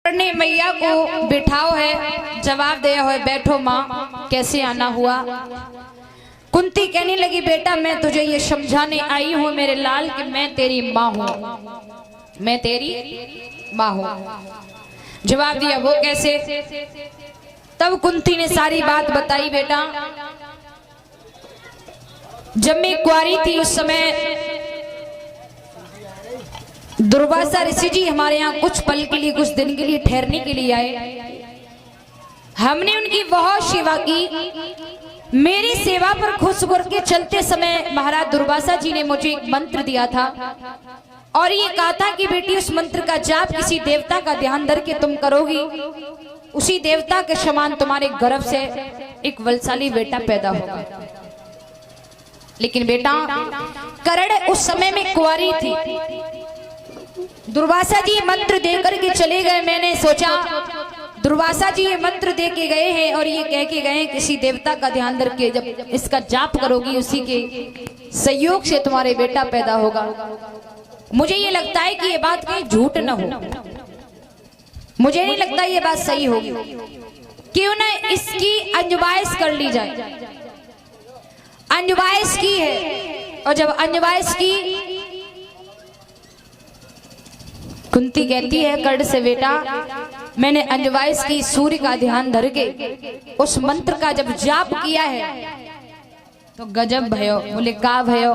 ने मैया को बिठाओ है, जवाब दिया है बैठो माँ, कैसे आना हुआ। कुंती कहने लगी बेटा मैं तुझे ये समझाने आई हूँ मेरे लाल कि मैं तेरी माँ हूँ, मैं तेरी माँ हूँ। जवाब दिया वो कैसे। तब कुंती ने सारी बात बताई बेटा जब मैं कुंवारी थी उस समय दुर्वासा ऋषि जी हमारे यहाँ कुछ पल के लिए कुछ दिन के लिए ठहरने के लिए आए। हमने उनकी बहुत सेवा की। मेरी सेवा पर खुश होकर के चलते समय महाराज दुर्वासा जी ने मुझे एक मंत्र दिया था और ये कहा था कि बेटी उस मंत्र का जाप किसी देवता का ध्यान धर के तुम करोगी, उसी देवता के समान तुम्हारे गर्भ से एक बलशाली बेटा पैदा होगा। लेकिन बेटा करण उस समय में कुंवारी थी। दुर्वासा जी मंत्र देकर के चले गए। मैंने सोचा दुर्वासा जी ये मंत्र दे के गए हैं और ये कह के गए किसी देवता का ध्यान धर के जब इसका जाप करोगी उसी के सहयोग से तुम्हारे बेटा पैदा होगा। मुझे ये लगता है कि ये बात कहीं झूठ न हो, मुझे नहीं लगता ये बात सही होगी। क्यों ना इसकी अंजवाइश कर ली जाए। अंजवाइश की है और जब अंजवाइश की कुंती कहती है कर्ण से बेटा मैंने अंजवाइश की सूर्य का ध्यान धर के उस मंत्र का जब जाप किया है तो गजब भयो। बोले का भयो।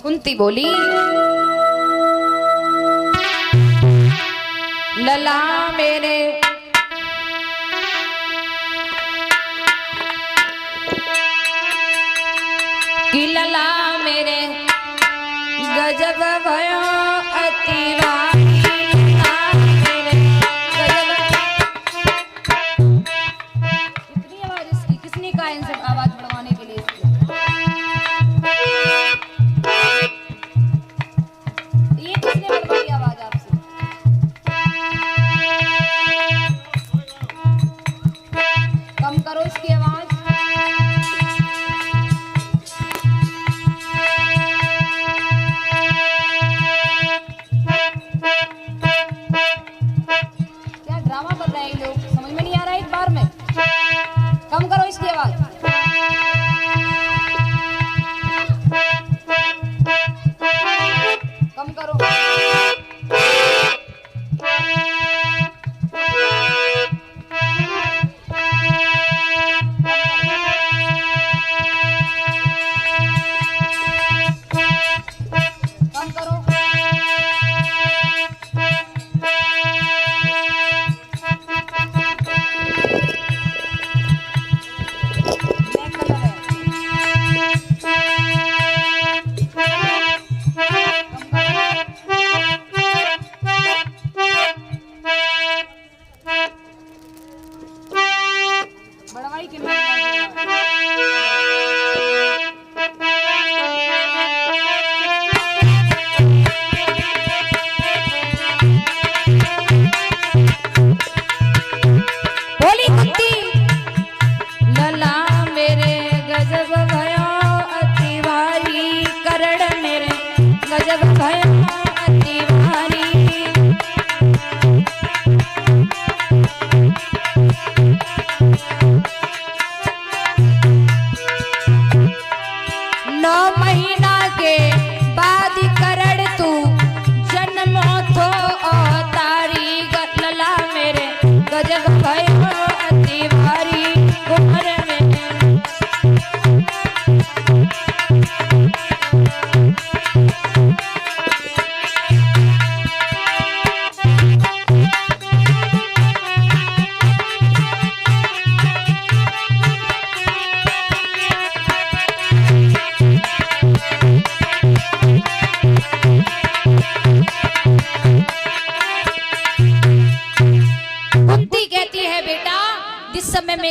कुंती बोली लला मेरे कि लला मेरे गजब भयो अतिवा।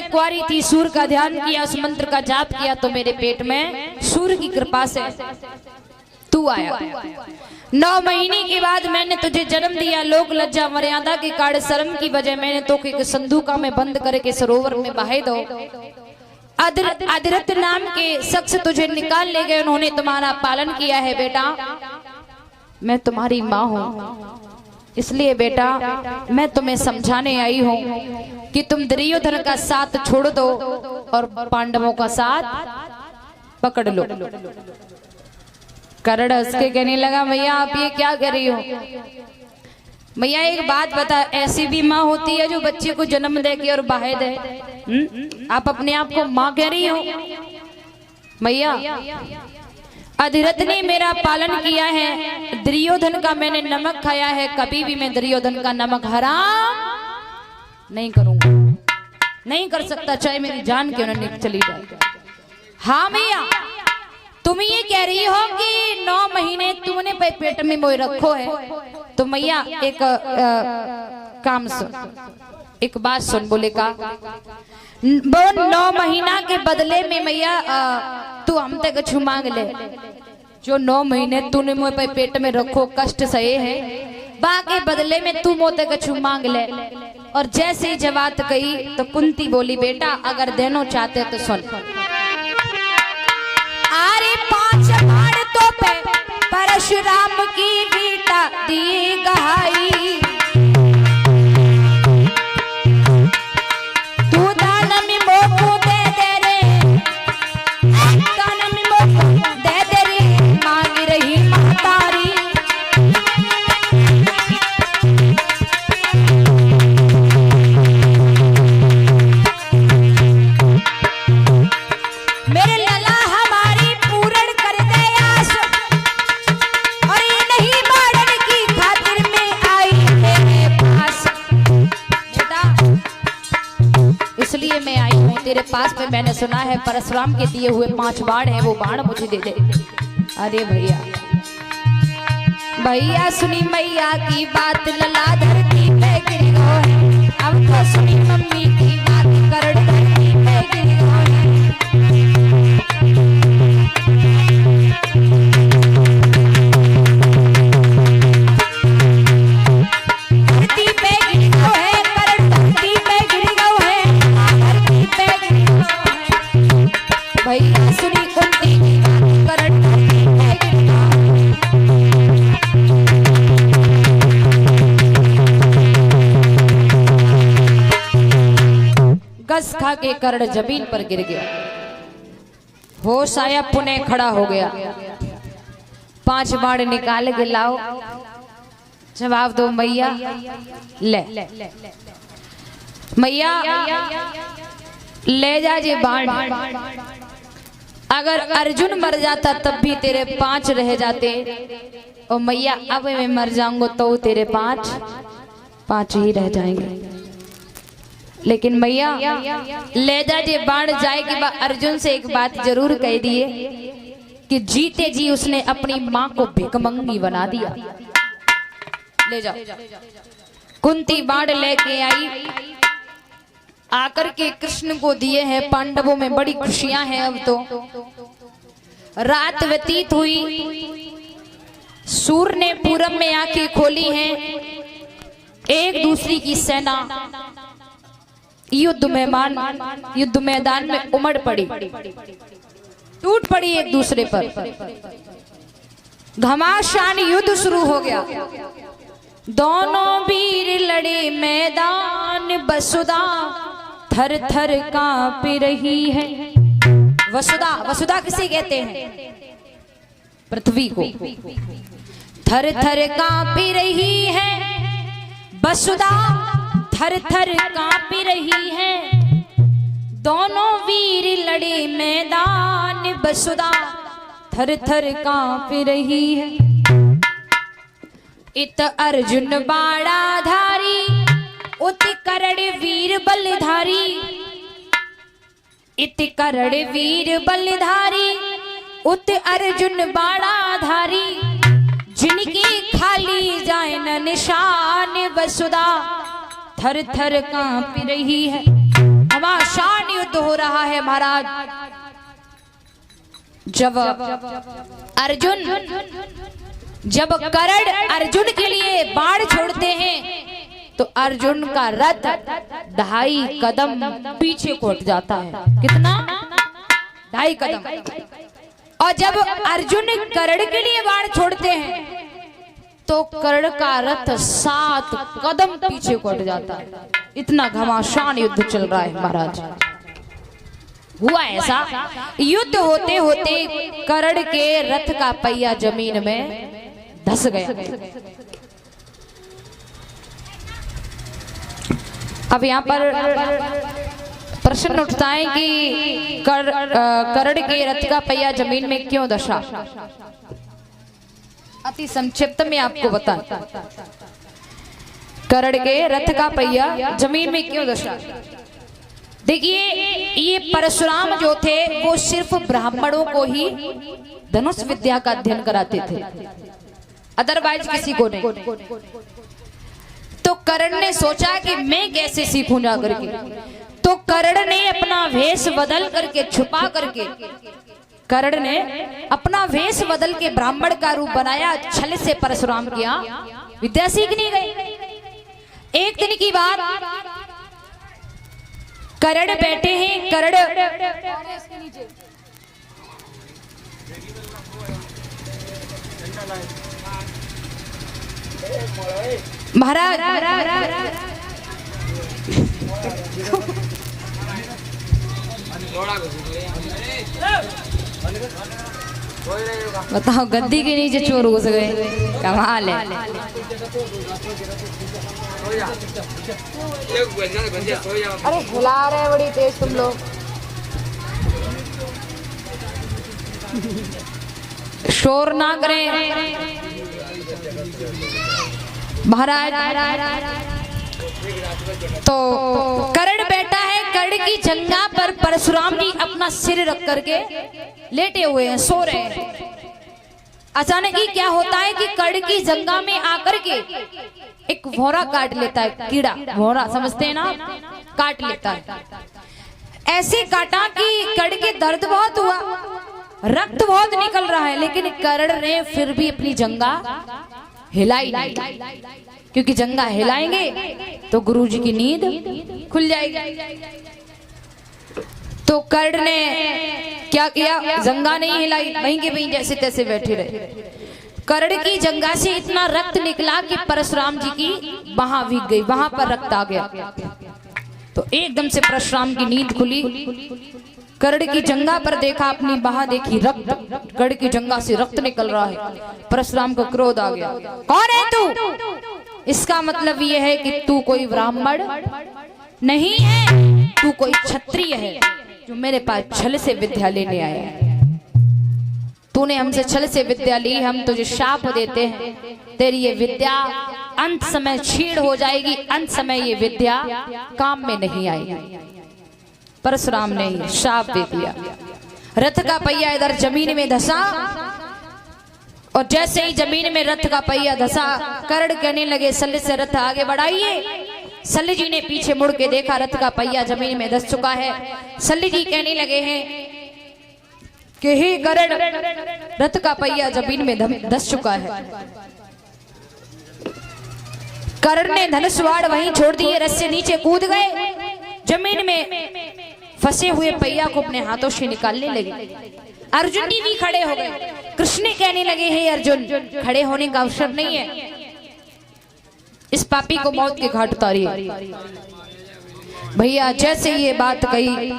कुंवारी थी सूर्य का ध्यान किया, उस मंत्र का जाप किया तो मेरे पेट में सूर्य की कृपा से तू आया। 9 महीने के बाद मैंने तुझे जन्म दिया। लोक लज्जा मर्यादा के कारण शर्म की वजह मैंने तो एक संदूका में बंद करके सरोवर में बहा दो। अधिरथ नाम के शख्स तुझे निकाल ले गए, उन्होंने तुम्हारा पालन किया है बेटा। मैं तुम्हारी माँ हूँ, इसलिए बेटा मैं तुम्हें समझाने आई हूँ कि तुम दुर्योधन का साथ छोड़ दो और पांडवों का साथ पकड़ लो। कर्ण हंस के कहने लगा, भैया आप ये क्या कर रही हो? भैया एक बात बता, ऐसी भी माँ होती है जो बच्चे को जन्म दे के और बाहे दे? आप अपने आप को माँ कह रही हो? भैया अधिरथ ने मेरा पालन किया है, दुर्योधन का मैंने नमक खाया है, कभी भी मैं दुर्योधन का नमक हराम नहीं करूंगा, नहीं कर सकता, चाहे मेरी जान क्यों न चली जाए। हाँ भैया, तुम ये कह रही हो कि 9 महीने तुमने पेट में मोए रखो है, तो मैया एक काम सुन, एक बात सुन। बोले का वो 9 महीना के बदले में मैया तू हम तक कुछ मांग ले। जो 9 महीने तूने मोए पेट में रखो, कष्ट सहे है, बाकी बदले में तू मोते कुछ मांग ले। और जैसे ही जवाब कही तो कुंती बोली, बेटा अगर देनो चाहते तो सुन। अरे 5 बाण तो पे परशुराम की बेटा दी गहाई, तू दान में मोको दे दे रे, दान में मोको दे दे रे, मांग रही महतारी। मेरे लला हमारी पूर्ण कर दे आस, और ये नहीं मारन की खातिर में आई तेरे पास। बेटा इसलिए मैं आई हूँ तेरे पास में, मैंने सुना है परशुराम के दिए हुए 5 बाण है, वो बाण मुझे दे दे। अरे भैया भैया सुनी मैया की बात, लला धरती पे गिर गो है, अब तो सुनी मम्मी की बात, करण धरती पे गिर गो है। धरती पे गिर गो है, करण धरती पे गिर गो है, धरती पे गिर गो है। भैया सुनी कुंती की बात, करण धरती पे गिर गो है। कस खा के कर्ण जमीन पर गिर गया, होश आया, पुनः खड़ा हो गया। 5 बाण निकाल के लाओ, जवाब दो मैया। ले मैया ले जा जे बाण, अगर अर्जुन मर जाता तब भी तेरे 5 रह जाते, और मैया अब मैं मर जाऊंगा तो तेरे 5 ही रह जाएंगे। लेकिन मैया ले जा जे बाण जाए के बाद अर्जुन से एक बात जरूर कह दिए कि जीते जी उसने अपनी माँ को भिकमंगी बना दिया। ले जा। कुंती बाण लेके आई, आकर के कृष्ण को दिए हैं। पांडवों में बड़ी खुशियां हैं। अब तो रात व्यतीत हुई, सूर्य ने पूरब में आंखें खोली हैं, एक दूसरी की सेना युद्ध मैदान में उमड़ पड़ी, टूट पड़ी एक दूसरे पर। घमासान युद्ध शुरू हो गया। दोनों वीर लड़े मैदान, वसुधा थर थर कांप रही है। वसुधा किसे कहते हैं? पृथ्वी को। थर थर कांप रही है वसुधा, थर थर कांप रही है। दोनों वीर लड़े मैदान, वसुधा थर थर कांप रही है। इत अर्जुन बाणाधारी, उत कर्ण वीर बलधारी। इत कर्ण वीर बलधारी, उत अर्जुन बाणाधारी। जिनकी खाली जाए न निशान, वसुधा थर थर कांप रही है। घमासान युद्ध हो रहा है महाराज। जब कर्ण अर्जुन के लिए बाण छोड़ते हैं तो अर्जुन का रथ 2.5 कदम पीछे को हट जाता है। कितना? 2.5 कदम। और जब अर्जुन कर्ण के लिए बाण छोड़ते हैं तो कर्ण का रथ 7 कदम पीछे को हट जाता है। इतना घमासान युद्ध चल रहा है महाराज। हुआ ऐसा, युद्ध होते होते कर्ण के रथ का पहिया जमीन में धस गया। अब यहाँ पर प्रश्न उठता है कि कर्ण के रथ का पहिया जमीन में क्यों धसा। अति संक्षिप्त में आपको बता, कर्ण के रथ का पहिया जमीन में क्यों धसा। देखिए, ये परशुराम जो थे वो सिर्फ ब्राह्मणों को ही धनुष विद्या का अध्ययन कराते थे, अदरवाइज किसी को नहीं। तो कर्ण ने सोचा कि मैं कैसे सीखूं जा करके, तो कर्ण ने अपना वेश बदल करके, छुपा करके, कर्ण ने अपना वेश बदल के ब्राह्मण का रूप बनाया, छल से परशुराम की विद्या सीखने गए। एक दिन की बात, कर्ण बैठे हैं, कर्ण महाराज बताओ, गद्दी के नीचे चोर घुस गए, कमाल है। अरे बुला रहे बड़ी तेज तुम लोग। शोर ना करें महाराज। तो कर्ण बैठा है, कर्ण की जंघा पर परशुराम जी अपना सिर रख करके लेटे हुए हैं, सो रहे हैं। अचानक ही क्या होता है कि कर्ण की जंघा में आकर के एक भौरा काट लेता है, कीड़ा, भौरा समझते हैं ना, काट लेता है। ऐसे काटा कि कर्ण के दर्द बहुत हुआ, रक्त बहुत निकल रहा है, लेकिन कर्ण ने फिर भी अपनी जंघा हिलाई नहीं, क्योंकि जंघा हिलाएंगे तो गुरुजी की नींद खुल जाएगी। तो कर्ण ने क्या किया, जंघा नहीं हिलाई, वहीं के वहीं जैसे तैसे बैठे रहे। कर्ण की जंघा से इतना रक्त निकला कि परशुराम जी की बाह भीग गई, वहां पर रक्त आ गया। तो एकदम से परशुराम की नींद खुली, कर्ण की जंघा पर देखा, अपनी बाह देखी, रक्त, कर्ण की जंघा से रक्त निकल रहा है। परशुराम को क्रोध आ गया, कौन है तू? इसका मतलब यह है कि तू कोई ब्राह्मण नहीं है, तू कोई क्षत्रिय है जो मेरे पास छल से विद्या लेने आया है। तूने हमसे छल से विद्या ली, हम तुझे शाप देते हैं, तेरी ये विद्या अंत समय छीड़ हो जाएगी, अंत समय ये विद्या काम में नहीं आएगी। परशुराम ने शाप दे दिया। रथ का पहिया इधर जमीन में धसा, और जैसे ही जमीन में रथ का पहिया धसा, कर्ण कहने लगे शल्य से रथ आगे बढ़ाइए। शल्य जी ने पीछे मुड़ के देखा, रथ का पहिया जमीन में धस चुका है। शल्य जी कहने लगे हैं कि हे कर्ण, रथ का पहिया जमीन में धस चुका है। कर्ण ने धनुष बाण वहीं छोड़ दिए, रथ से नीचे कूद गए, जमीन में फंसे हुए पहिया को अपने हाथों से निकालने लगे। अर्जुन जी भी खड़े हो गए। कृष्ण कहने लगे, हे अर्जुन, खड़े होने का अवसर नहीं है, इस पापी को मौत के घाट उतारिए। भैया जैसे ये बात कही,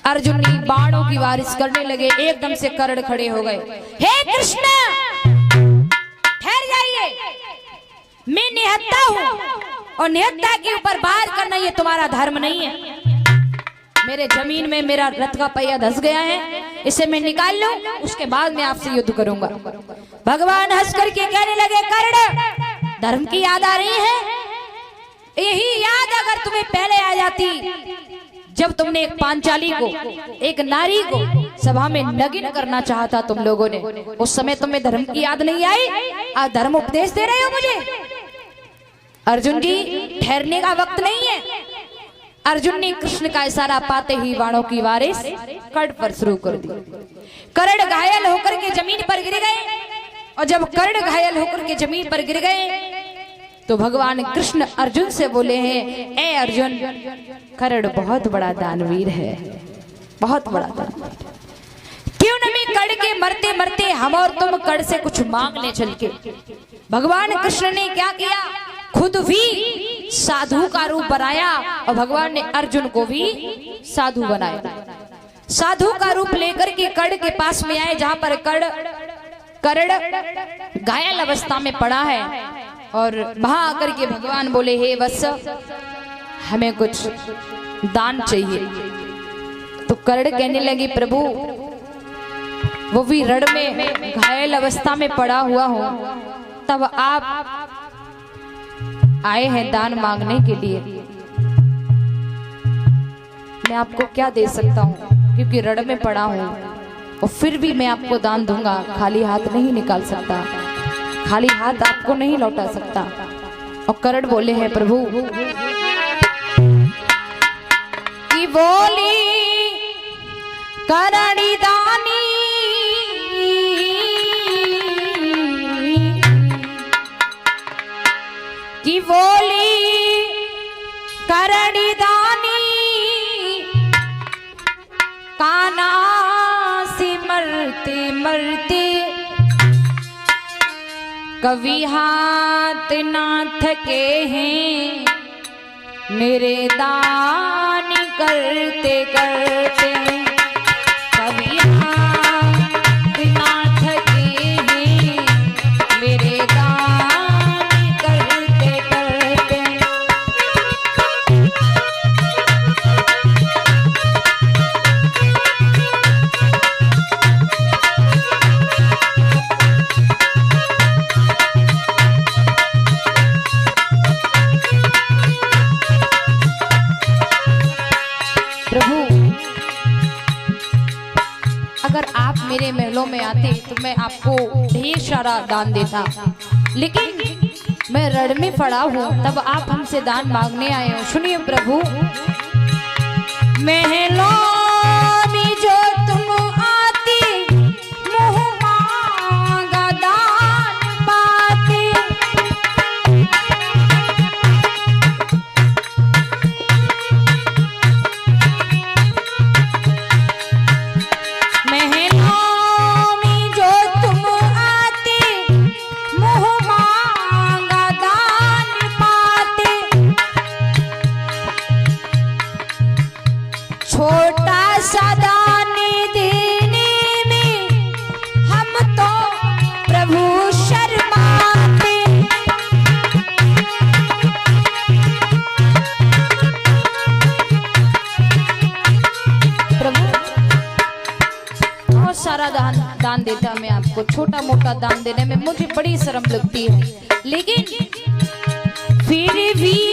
अर्जुन जी बाणों की बारिश करने लगे। एकदम से कर्ण खड़े हो गए। हे कृष्ण, ठहर जाइए, मैं निहत्था हूं, और निहत्था के ऊपर वार करना ये तुम्हारा धर्म नहीं है। मेरे जमीन में मेरा रथ का पहिया धस गया है, इसे मैं निकाल लूं, उसके बाद मैं आपसे युद्ध करूंगा। भगवान हंस करके कहने लगे, कर्ण, धर्म की याद आ रही है? यही याद अगर तुम्हें पहले आ जाती, जब तुमने एक पांचाली को, एक नारी को सभा में नगिन करना चाहता तुम लोगों ने, उस समय तुम्हें धर्म की याद नहीं आई? आज धर्म उपदेश दे रहे हो मुझे? अर्जुन जी, ठहरने का वक्त नहीं है। अर्जुन ने कृष्ण का इशारा पाते ही बाणों की बारिश कर्ण पर शुरू कर दी। कर्ण घायल होकर के जमीन पर गिर गए, और जब कर्ण घायल होकर के जमीन पर गिर गए तो भगवान कृष्ण अर्जुन से बोले हैं, ए अर्जुन, कर्ण बहुत बड़ा दानवीर है, बहुत बड़ा दानवीर। क्यों न मैं कर्ण के मरते मरते हम और तुम कर्ण से कुछ मांग ले चल के। भगवान कृष्ण ने क्या किया, खुद भी साधु का रूप बनाया और भगवान ने अर्जुन को भी साधु बनाया। साधु का रूप लेकर के कर्ण के पास में आए, जहां पर कर्ण घायल अवस्था में पड़ा है, और वहां आकर के भगवान बोले, हे वत्स, हमें कुछ दान चाहिए। तो कर्ण कहने लगे, प्रभु वो भी रण में घायल अवस्था में पड़ा हुआ हो, तब आप आए हैं दान मांगने के लिए, मैं आपको क्या दे सकता हूँ, क्योंकि रण में पड़ा हूँ, और फिर भी मैं आपको दान दूंगा, खाली हाथ नहीं निकाल सकता, खाली हाथ आपको नहीं लौटा सकता। और कर्ण बोले हैं, प्रभु की बोली करणी दानी, की बोली करणी दानी, काना से मरते मरते कभी हाथ ना थके हैं, मेरे दान करते करते कभी हाथ ना थके हैं, मेरे दान करते करते। अगर आप मेरे महलों में आते तो मैं आपको ढेर सारा दान देता, लेकिन मैं रण में पड़ा हूँ, तब आप हमसे दान मांगने आए हो। सुनिए प्रभु, महलों में जो तुम आते, मुँह मांगा दान पाते, छोटा सा दान देने में हम तो प्रभु शर्माते, प्रभु बहुत सारा दान देता मैं आपको, छोटा मोटा दान देने में मुझे बड़ी शर्म लगती है, लेकिन फिर भी